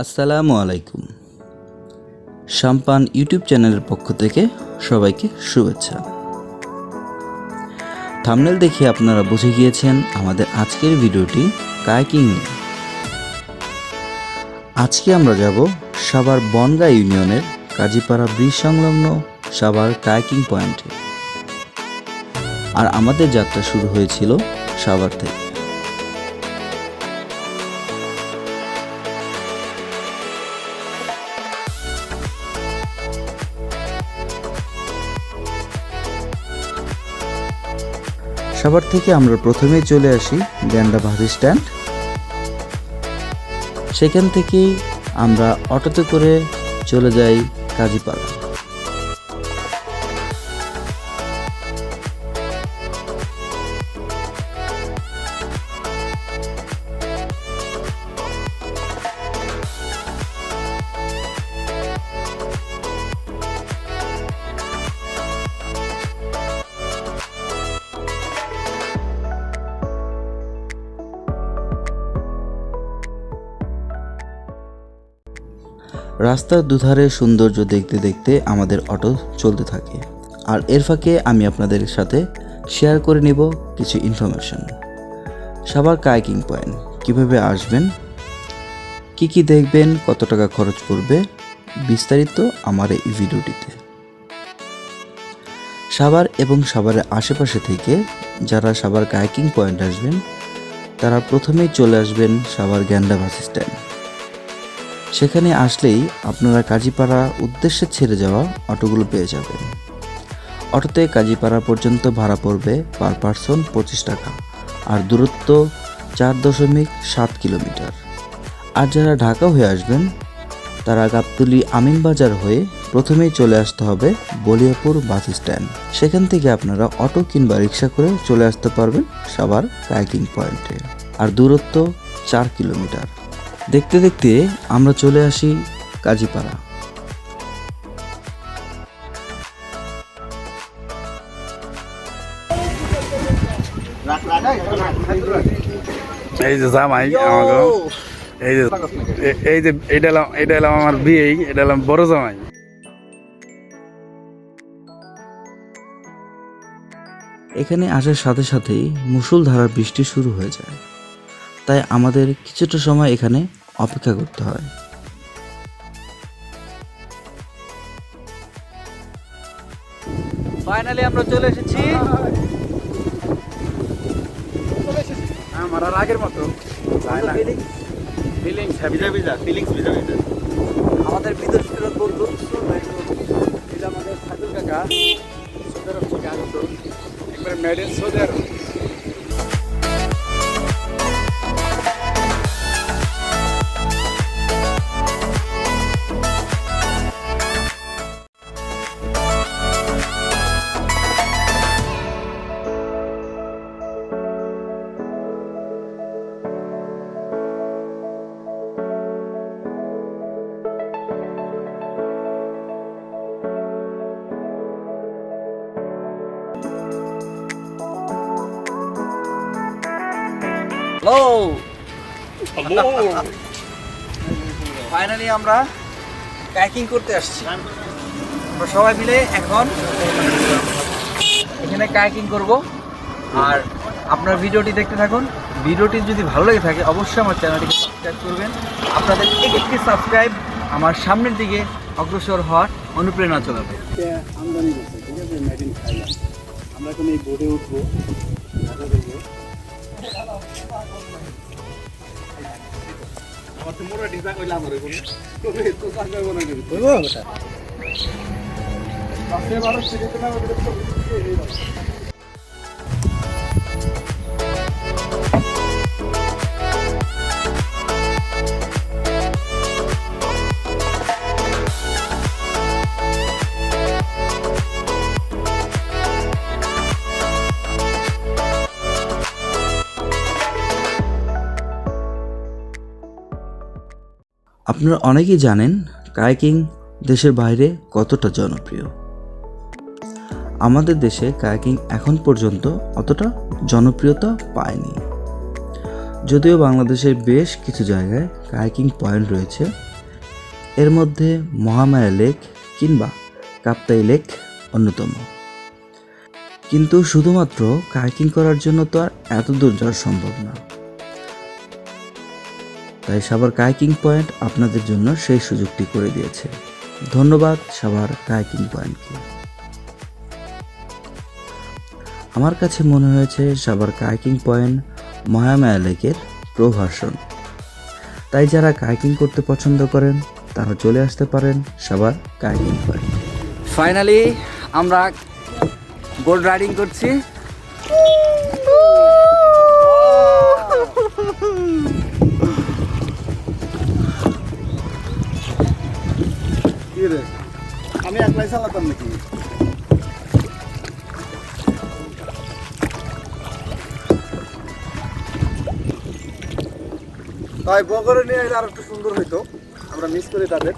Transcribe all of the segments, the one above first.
আসসালামু আলাইকুম। সাম্পান ইউটিউব চ্যানেলের পক্ষ থেকে সবাইকে শুভেচ্ছা। থাম্বনেল দেখে আপনারা বুঝে গিয়েছেন আমাদের আজকের ভিডিওটি কায়াকিং নিয়ে। আজকে আমরা যাব সাভার বনগাঁ ইউনিয়নের কাজীপাড়া ব্রিজ সংলগ্ন সাভার কায়াকিং পয়েন্টে। আর আমাদের যাত্রা শুরু হয়েছিল সাভার থেকে। সাভার থেকে আমরা প্রথমেই চলে আসি গ্যান্ডা বাস স্ট্যান্ড। সেখান থেকেই আমরা অটোতে করে চলে যাই কাজীপাড়া। রাস্তার দুধারে সৌন্দর্য দেখতে দেখতে আমাদের অটো চলতে থাকে। আর এর ফাঁকে আমি আপনাদের সাথে শেয়ার করে নিব কিছু ইনফরমেশন। সাভার কায়াকিং পয়েন্ট কিভাবে আসবেন, কি দেখবেন, কত টাকা খরচ পড়বে, বিস্তারিত আমার এই ভিডিওটিতে। সাভার এবং সাভারের আশেপাশে থেকে যারা সাভার কায়াকিং পয়েন্ট আসবেন তারা প্রথমেই চলে আসবেন সাভার গ্যান্ডা বাস স্ট্যান্ড। সেখানে আসলেই আপনারা কাজীপাড়া উদ্দেশ্যে ছেড়ে যাওয়া অটোগুলো পেয়ে যাবেন। অটোতে কাজীপাড়া পর্যন্ত ভাড়া পড়বে পার পারসন 25 টাকা, আর দূরত্ব 4.7 কিলোমিটার। আর যারা ঢাকা হয়ে আসবেন তারা গাবতলী আমিনবাজার হয়ে প্রথমেই চলে আসতে হবে বলিয়াপুর বাস স্ট্যান্ড। সেখান থেকে আপনারা অটো কিংবা রিক্সা করে চলে আসতে পারবেন সাভার কায়াকিং পয়েন্টে, আর দূরত্ব 4 কিলোমিটার। দেখতে দেখতে আমরা চলে আসি কাজীপাড়া। এই যে জামাই আমাকে, এই যে এটা এলাম আমার বিয়ে, এটা এলাম বড় জামাই। এখানে আসার সাথে সাথেই মুষলধারার বৃষ্টি শুরু হয়ে যায়, তাই আমাদের কিছুটা সময় এখানে অপেক্ষা করতে হয়। ফাইনালি আমরা চলে এসেছি। আমার আর আগের মতো আমাদের বিদেশ ফেরত বন্ধু আমাদের সাজুল কাকা সৌদি থেকে আগত, একবারে made in Saudi Arab. Finally আমরা কায়াকিং করতে আসছি। আমরা সবাই মিলে এখন এখানে কায়াকিং করব। আর আপনারা ভিডিওটি দেখতে থাকুন। ভিডিওটি যদি ভালো লেগে থাকে অবশ্যই আমার চ্যানেলটিকে সাবস্ক্রাইব করবেন। আপনাদের একটি সাবস্ক্রাইব আমার সামনের দিকে অগ্রসর হওয়ার অনুপ্রেরণা যোগাবে। আমদানি করছে, ঠিক আছে, মেড ইন থাইল্যান্ড। আমরা এখন এই বোর্ডে উঠবো, আপনারা অনেকেই জানেন কায়াকিং দেশের বাইরে কতটা জনপ্রিয়। আমাদের দেশে কায়াকিং এখন পর্যন্ত অতটা জনপ্রিয়তা পায়নি। যদিও বাংলাদেশের বেশ কিছু জায়গায় কায়াকিং পয়েন্ট রয়েছে, এর মধ্যে মহামায়া লেক কিংবা কাপ্তাই লেক অন্যতম। কিন্তু শুধুমাত্র কায়াকিং করার জন্য তো আর এত দূর যাওয়া সম্ভব না, তাই সাভার কায়াকিং পয়েন্ট আপনাদের জন্য সেই সুযোগটি করে দিয়েছে। ধন্যবাদ সাভার কায়াকিং পয়েন্টকে। আমার কাছে মনে হয়েছে সাভার কায়াকিং পয়েন্ট মহামায়া লেকের প্রভাষণ। তাই যারা কায়াকিং করতে পছন্দ করেন তারা চলে আসতে পারেন সাভার কায়াকিং পয়েন্ট। ফাইনালি আমরা বোট রাইডিং করছি। আমি একলাই চালাতাম নাকি? তাই বগরে নিয়ে এলে আর একটু সুন্দর হইতো, আমরা মিস করি তাদের।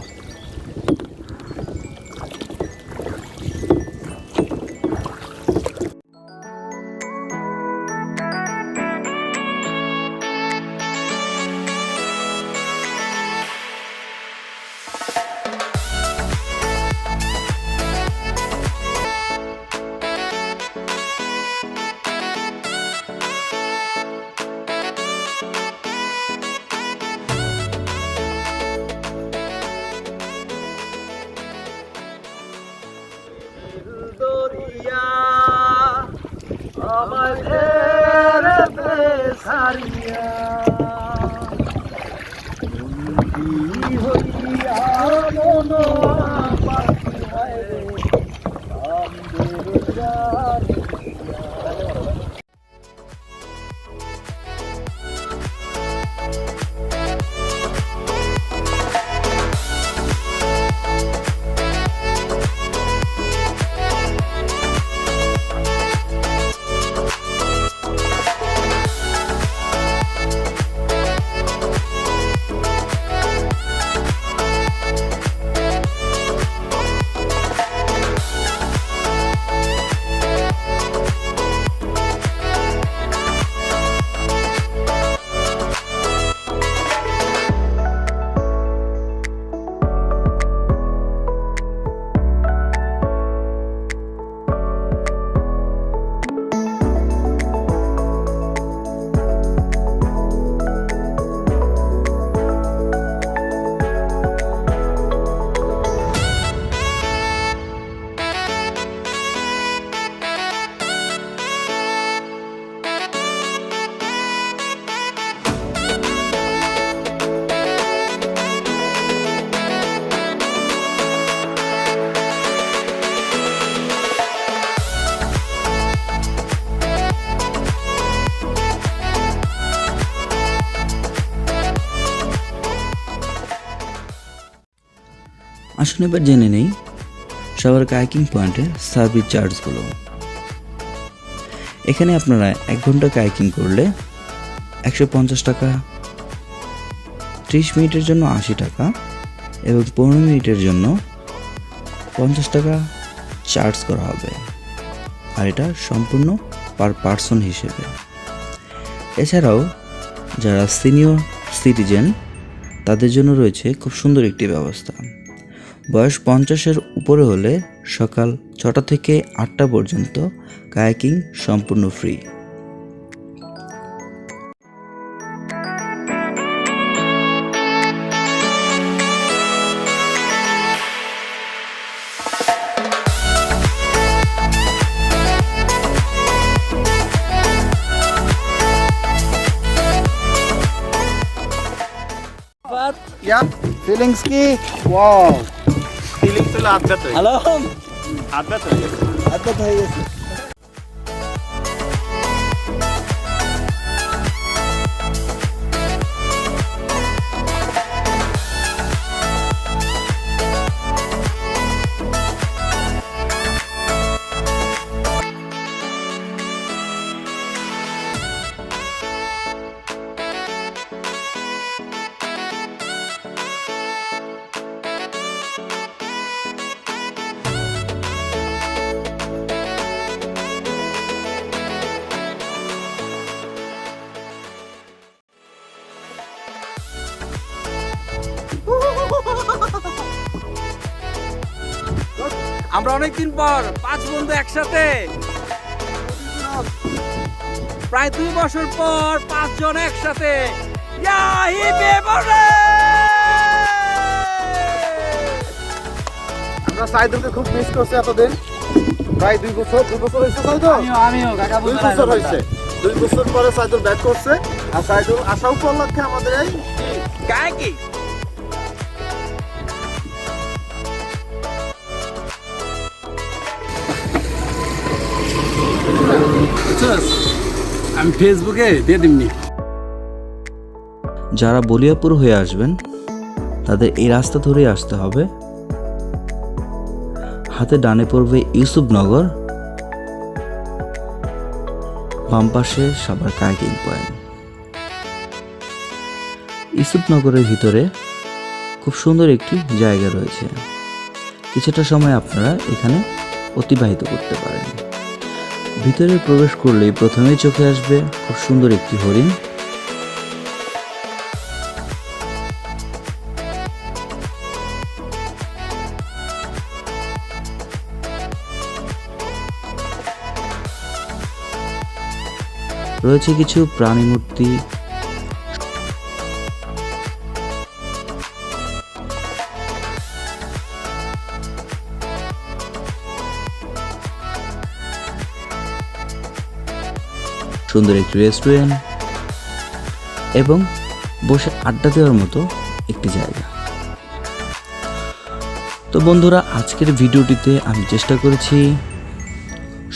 আসুন এবার জেনে নেই সাভার কায়াকিং পয়েন্টের সার্ভিস চার্জগুলো। এখানে আপনারা 1 ঘন্টা কায়াকিং করলে 150 টাকা, 30 মিনিটের জন্য 80 টাকা এবং 15 মিনিটের জন্য 50 টাকা চার্জ করা হবে, আর এটা সম্পূর্ণ পার পার্সন হিসেবে। এছাড়াও যারা সিনিয়র সিটিজেন তাদের জন্য রয়েছে খুব সুন্দর একটি ব্যবস্থা। বয়স 50-এর উপরে হলে সকাল 6টা থেকে 8টা পর্যন্ত কায়াকিং সম্পূর্ণ ফ্রি। ফিলিংস কি? ওয়াও, ফিলিংস হলো হাত ব্যথা। হ্যালো, হাত ব্যথা হয়ে গেছে, হাত ব্যথা হয়ে গেছে। আমরা অনেকদিন পর 5 বন্ধু একসাথে, প্রায় 2 বছর পর 5 জন একসাথে। আমরা সাইদুলকে খুব মিস করছি এতদিন, প্রায় 2 বছর হয়েছে। আমিও কাকা 2 বছর হয়েছে। 2 বছর পরে সাইদুল ব্যাক করছে, আর সাইদুল আশা উপলক্ষে আমাদের এই কায়াকিং। আমি ফেসবুকে দিয়ে দিমনি। যারা বলিয়াপুর হয়ে আসবেন তাদের এই রাস্তা ধরেই আসতে হবে। হাতে ডানে পড়বে ইউসুফনগর, বাম পাশে সাভার কায়াকিং পয়েন্ট। ইউসুফনগরের ভিতরে খুব সুন্দর একটি জায়গা রয়েছে, কিছুটা সময় আপনারা এখানে অতিবাহিত করতে পারেন। ভিতরে প্রবেশ করলেই প্রথমেই চোখে আসবে খুব সুন্দর একটি হরিণ। রয়েছে কিছু প্রাণী মূর্তি, সুন্দর একটি রেস্টুরেন্ট এবং বসে আড্ডা দেওয়ার মতো একটি জায়গা। তো বন্ধুরা, আজকের ভিডিওটিতে আমি চেষ্টা করেছি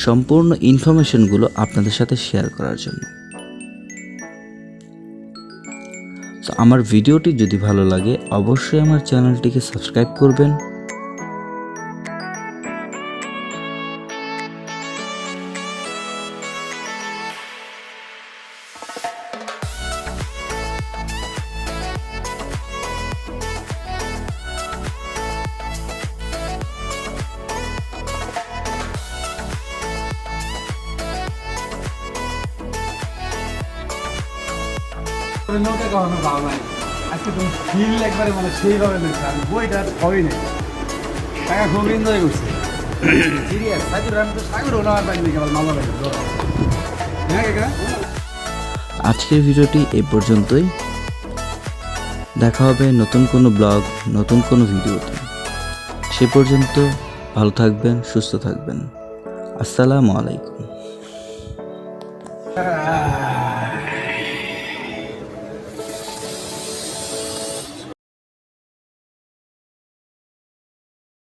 সম্পূর্ণ ইনফরমেশনগুলো আপনাদের সাথে শেয়ার করার জন্য। তো আমার ভিডিওটি যদি ভালো লাগে অবশ্যই আমার চ্যানেলটিকে সাবস্ক্রাইব করবেন। নৌকা কখনো পাওয়া নাই, আজকে তুমি ফিল একবারে মানে সেইভাবে দেখছে। আমি বইটা হই নাই, টাকা খুব এনজয় করছে। সিরিয়াস সাইদুর, আমি তো সাগরও নেওয়ার পাইনি, কেবল মামলা পাইনি। হ্যাঁ কাকা, আজকের ভিডিওটি এই পর্যন্তই। দেখা হবে নতুন কোনো ব্লগ, নতুন কোনো ভিডিওতে। সে পর্যন্ত ভালো থাকবেন, সুস্থ থাকবেন। আসসালামু আলাইকুম।